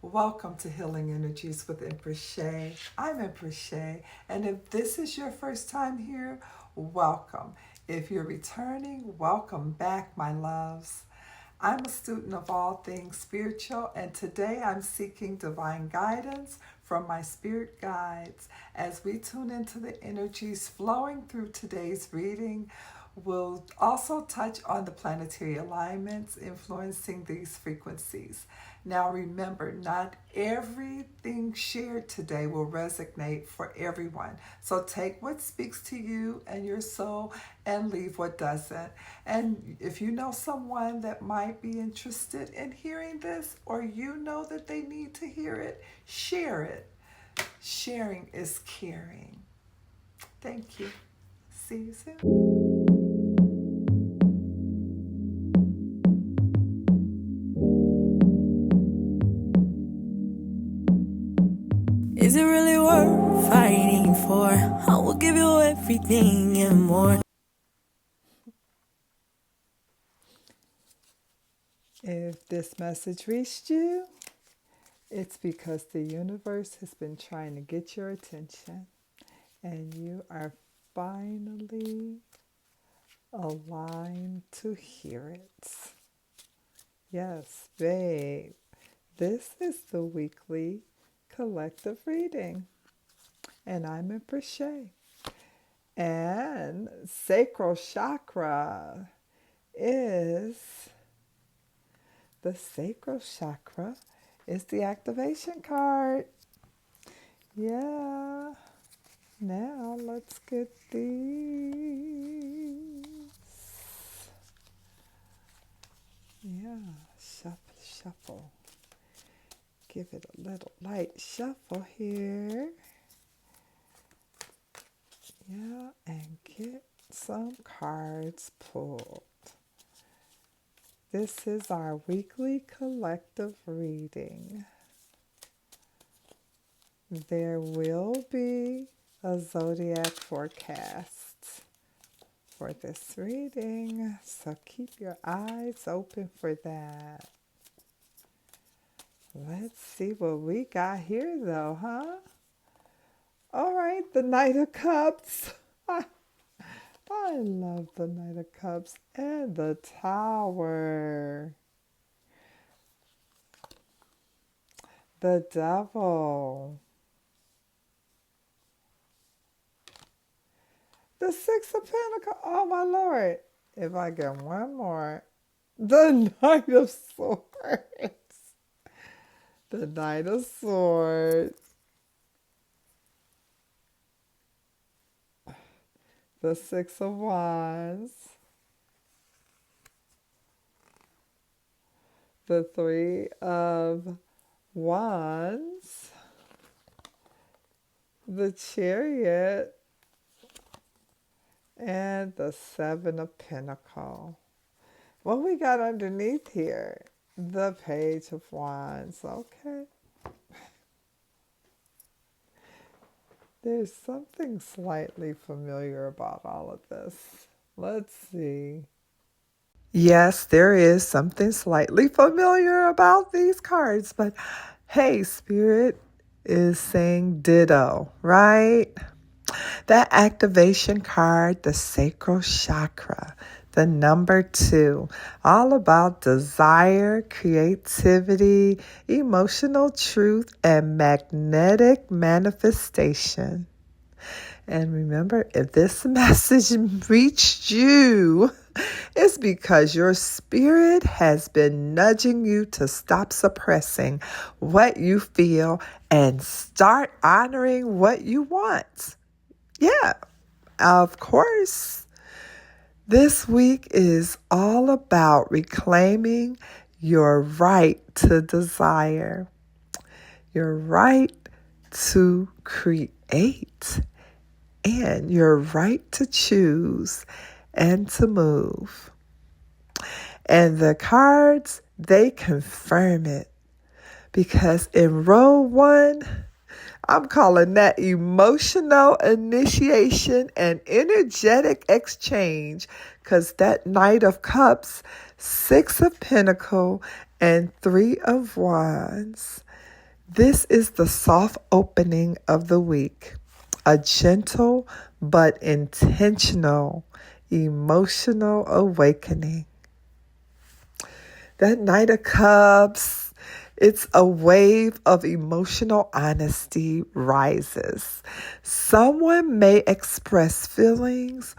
Welcome to Healing Energies with Empress Shey. I'm Empress Shey, and if this is your first time here, welcome. If you're returning, welcome back, my loves. I'm a student of all things spiritual, and today I'm seeking divine guidance from my spirit guides. As we tune into the energies flowing through today's reading, we'll also touch on the planetary alignments influencing these frequencies. Now remember, not everything shared today will resonate for everyone. So take what speaks to you and your soul and leave what doesn't. And if you know someone that might be interested in hearing this, or you know that they need to hear it, share it. Sharing is caring. Thank you. See you soon. Is it really worth fighting for? I will give you everything and more. If this message reached you, it's because the universe has been trying to get your attention, and you are finally aligned to hear it. Yes, babe. This is the weekly collective reading, and I'm Empress Shey. And Sacral Chakra is the Sacral Chakra is the activation card. Yeah. Now let's get these. Yeah, shuffle. Give it a little light shuffle here. Yeah, and get some cards pulled. This is our weekly collective reading. There will be a zodiac forecast for this reading, so keep your eyes open for that. Let's see what we got here though, huh? All right, the Knight of Cups. I love the Knight of Cups and the Tower. The Devil. The Six of Pentacles. Oh my Lord. If I get one more. The Knight of Swords. The Knight of Swords. The Six of Wands. The Three of Wands. The Chariot. And the Seven of Pentacles. What we got underneath here? The Page of Wands. Okay. There's something slightly familiar about all of this. Let's see. Yes, there is something slightly familiar about these cards, but hey, Spirit is saying ditto, right? That activation card, the Sacral Chakra, the number 2, all about desire, creativity, emotional truth, and magnetic manifestation. And remember, if this message reached you, it's because your spirit has been nudging you to stop suppressing what you feel and start honoring what you want. Yeah, of course. This week is all about reclaiming your right to desire, your right to create, and your right to choose and to move. And the cards, they confirm it, because in row 1, I'm calling that emotional initiation and energetic exchange, because that Knight of Cups, Six of Pentacles, and Three of Wands, This is the soft opening of the week, a gentle but intentional emotional awakening. That Knight of Cups, it's a wave of emotional honesty rises. Someone may express feelings,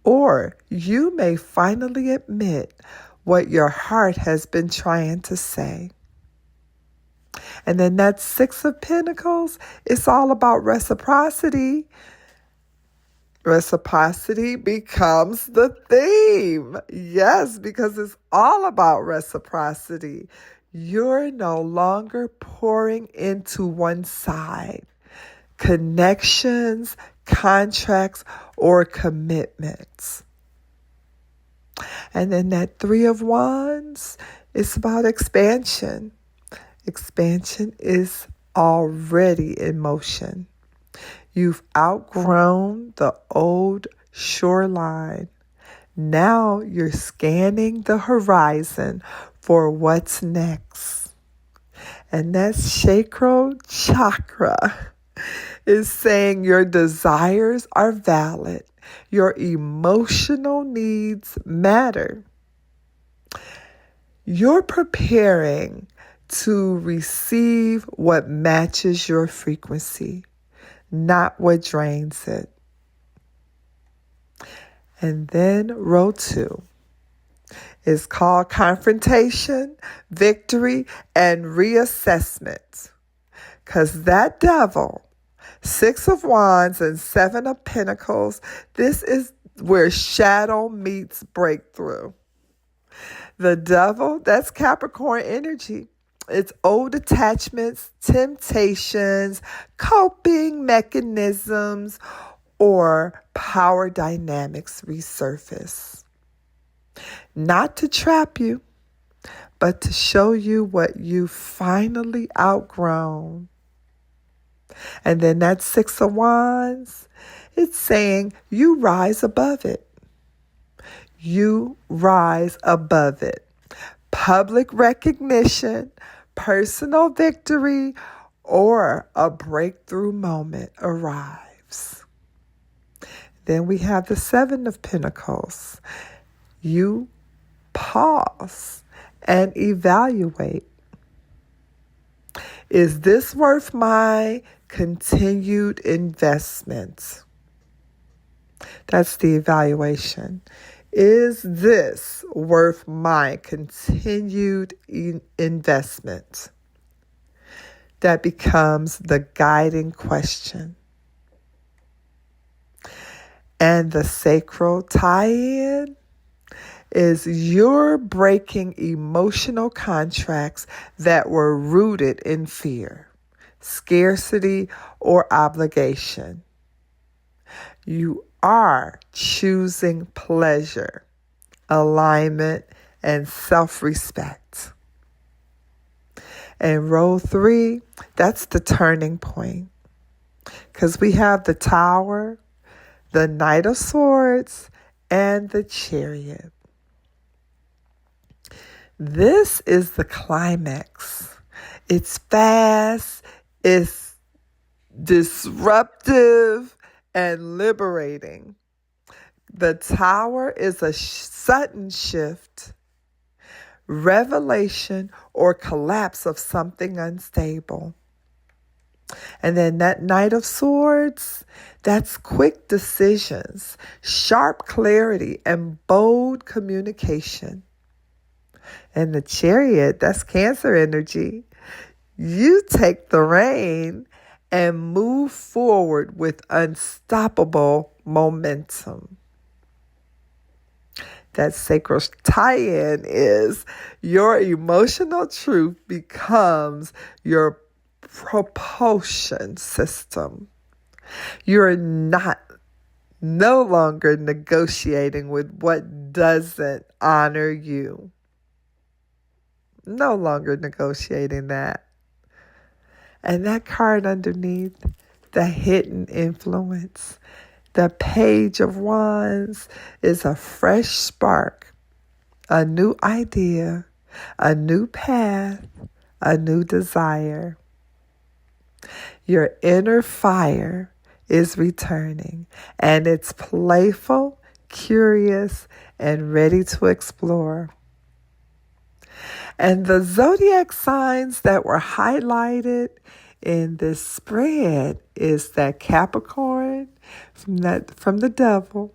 or you may finally admit what your heart has been trying to say. And then that Six of Pentacles, it's all about reciprocity. Reciprocity becomes the theme. Yes, because it's all about reciprocity. You're no longer pouring into one side. Connections, contracts, or commitments. And then that Three of Wands, it's about expansion. Expansion is already in motion. You've outgrown the old shoreline. Now you're scanning the horizon for what's next. And that Sacral Chakra is saying your desires are valid. Your emotional needs matter. You're preparing to receive what matches your frequency, not what drains it. And then row 2 is called confrontation, victory, and reassessment. Because that devil, Six of Wands and Seven of Pentacles, this is where shadow meets breakthrough. The devil, that's Capricorn energy. It's old attachments, temptations, coping mechanisms, or power dynamics resurface. Not to trap you, but to show you what you finally outgrown. And then that Six of Wands, it's saying you rise above it. You rise above it. Public recognition, personal victory, or a breakthrough moment arrives. Then we have the Seven of Pentacles. You pause and evaluate. Is this worth my continued investment? That's the evaluation. Is this worth my continued investment? That becomes the guiding question. And the sacral tie-in is you're breaking emotional contracts that were rooted in fear, scarcity, or obligation. You are choosing pleasure, alignment, and self-respect. And row 3, that's the turning point. Because we have the Tower, the Knight of Swords, and the Chariot. This is the climax. It's fast, it's disruptive, and liberating. The Tower is a sudden shift, revelation, or collapse of something unstable. And then that Knight of Swords, that's quick decisions, sharp clarity, and bold communication. And the Chariot, that's Cancer energy. You take the rein and move forward with unstoppable momentum. That sacral tie-in is your emotional truth becomes your propulsion system. You're no longer negotiating with what doesn't honor you. No longer negotiating that. And that card underneath, the hidden influence, the Page of Wands, is a fresh spark, a new idea, a new path, a new desire. Your inner fire is returning, and it's playful, curious, and ready to explore. And the zodiac signs that were highlighted in this spread is that Capricorn from the devil,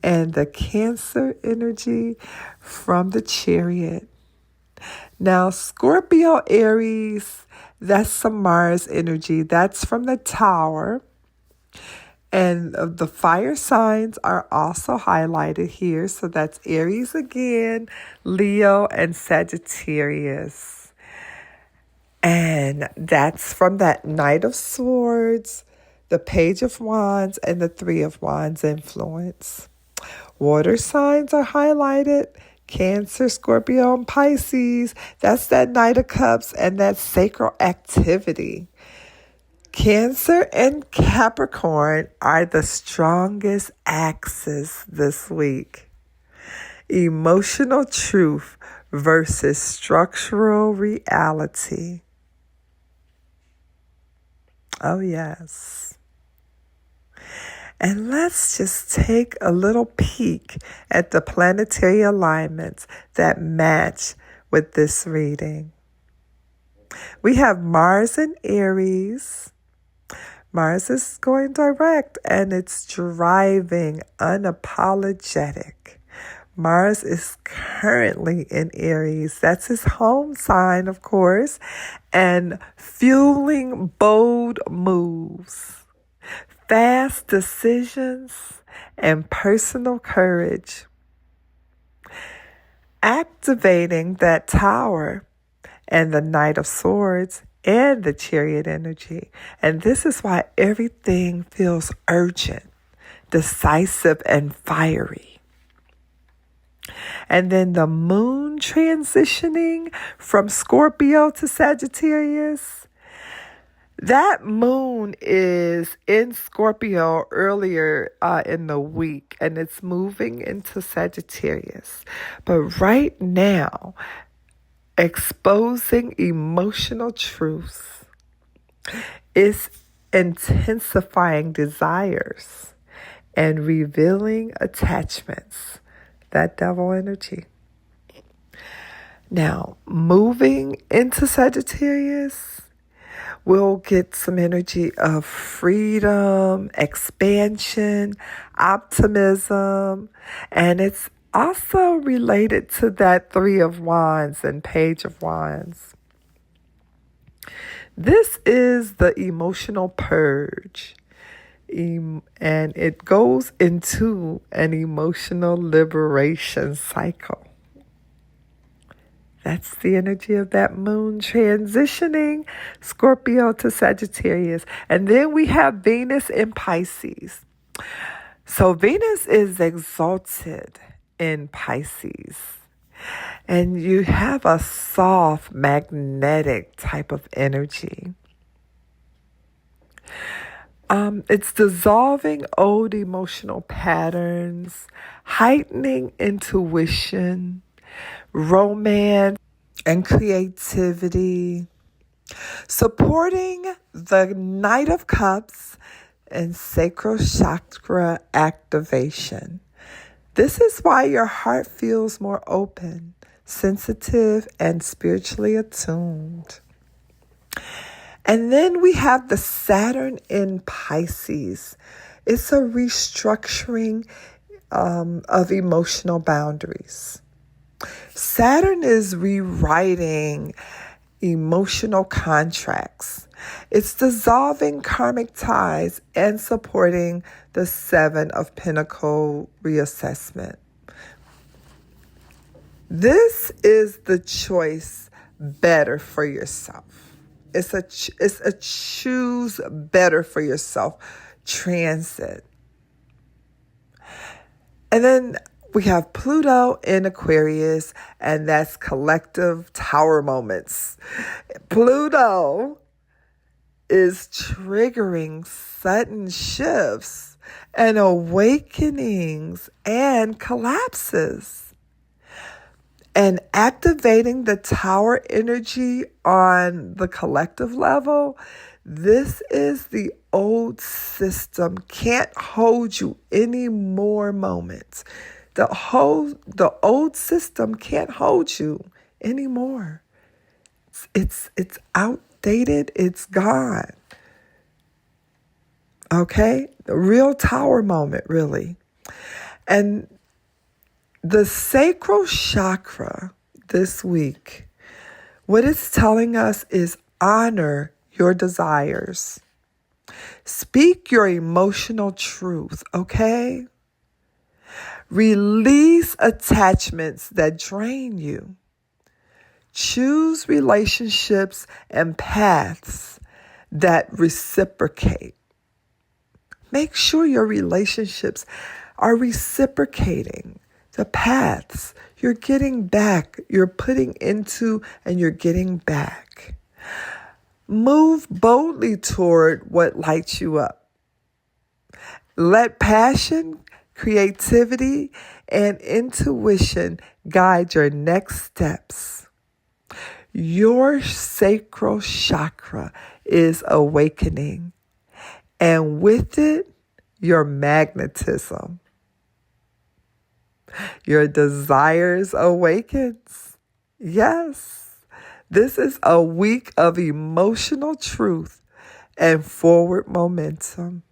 and the Cancer energy from the Chariot. Now, Scorpio, Aries, that's some Mars energy. That's from the Tower. And the fire signs are also highlighted here. So that's Aries again, Leo, and Sagittarius. And that's from that Knight of Swords, the Page of Wands, and the Three of Wands influence. Water signs are highlighted. Cancer, Scorpio, and Pisces. That's that Knight of Cups and that sacral activity. Cancer and Capricorn are the strongest axes this week. Emotional truth versus structural reality. Oh, yes. And let's just take a little peek at the planetary alignments that match with this reading. We have Mars in Aries. Mars is going direct and it's driving, unapologetic. Mars is currently in Aries. That's his home sign, of course, and fueling bold moves, fast decisions, and personal courage. Activating that Tower and the Knight of Swords and the Chariot energy. And this is why everything feels urgent, decisive, and fiery. And then the moon transitioning from Scorpio to Sagittarius. That moon is in Scorpio earlier in the week, and it's moving into Sagittarius. But right now, exposing emotional truths is intensifying desires and revealing attachments. That devil energy. Now, moving into Sagittarius, we'll get some energy of freedom, expansion, optimism, and it's also related to that Three of Wands and Page of Wands. This is the emotional purge. And it goes into an emotional liberation cycle. That's the energy of that moon transitioning Scorpio to Sagittarius. And then we have Venus in Pisces. So Venus is exalted in Pisces. And you have a soft, magnetic type of energy. It's dissolving old emotional patterns, heightening intuition, romance, and creativity, supporting the Knight of Cups and Sacral Chakra activation. This is why your heart feels more open, sensitive, and spiritually attuned. And then we have the Saturn in Pisces. It's a restructuring of emotional boundaries. Saturn is rewriting emotional contracts. It's dissolving karmic ties and supporting the Seven of Pentacles reassessment. This is the choice better for yourself. It's a choose better for yourself transit. And then we have Pluto in Aquarius, and that's collective tower moments. Pluto is triggering sudden shifts and awakenings and collapses. And activating the tower energy on the collective level, this is the old system can't hold you any more moments. The old system can't hold you anymore. It's outdated. It's gone. Okay? The real tower moment, really. And the sacral chakra this week, what it's telling us is honor your desires. Speak your emotional truth, okay? Release attachments that drain you. Choose relationships and paths that reciprocate. Make sure your relationships are reciprocating the paths. You're getting back. You're putting into and you're getting back. Move boldly toward what lights you up. Let passion, creativity, and intuition guide your next steps. Your sacral chakra is awakening, and with it, your magnetism. Your desires awakens. Yes, this is a week of emotional truth and forward momentum.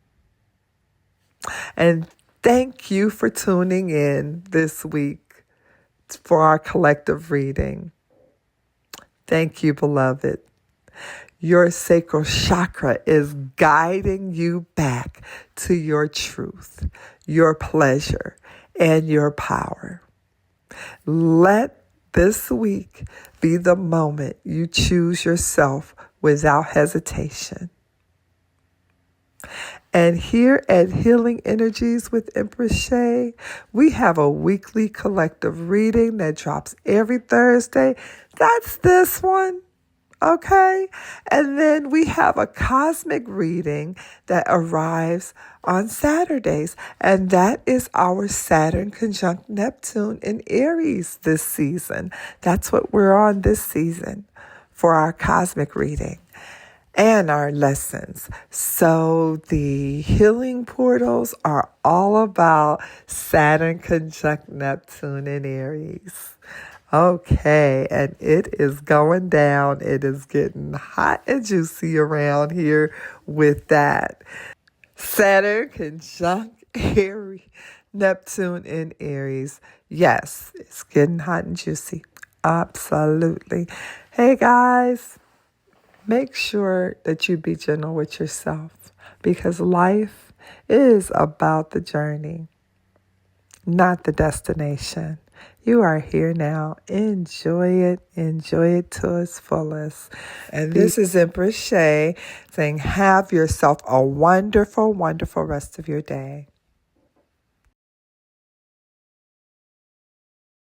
And thank you for tuning in this week for our collective reading. Thank you, beloved. Your sacral chakra is guiding you back to your truth, your pleasure, and your power. Let this week be the moment you choose yourself without hesitation. And here at Healing Energies with Empress Shey, we have a weekly collective reading that drops every Thursday. That's this one. Okay. And then we have a cosmic reading that arrives on Saturdays. And that is our Saturn conjunct Neptune in Aries this season. That's what we're on this season for our cosmic reading and our lessons. So the healing portals are all about Saturn conjunct Neptune in Aries. Okay, and it is going down. It is getting hot and juicy around here with that. Saturn conjunct Aries, Neptune in Aries. Yes, it's getting hot and juicy. Absolutely. Hey guys, make sure that you be gentle with yourself because life is about the journey, not the destination. You are here now. Enjoy it. Enjoy it to its fullest. And this is Empress Shey saying have yourself a wonderful, wonderful rest of your day.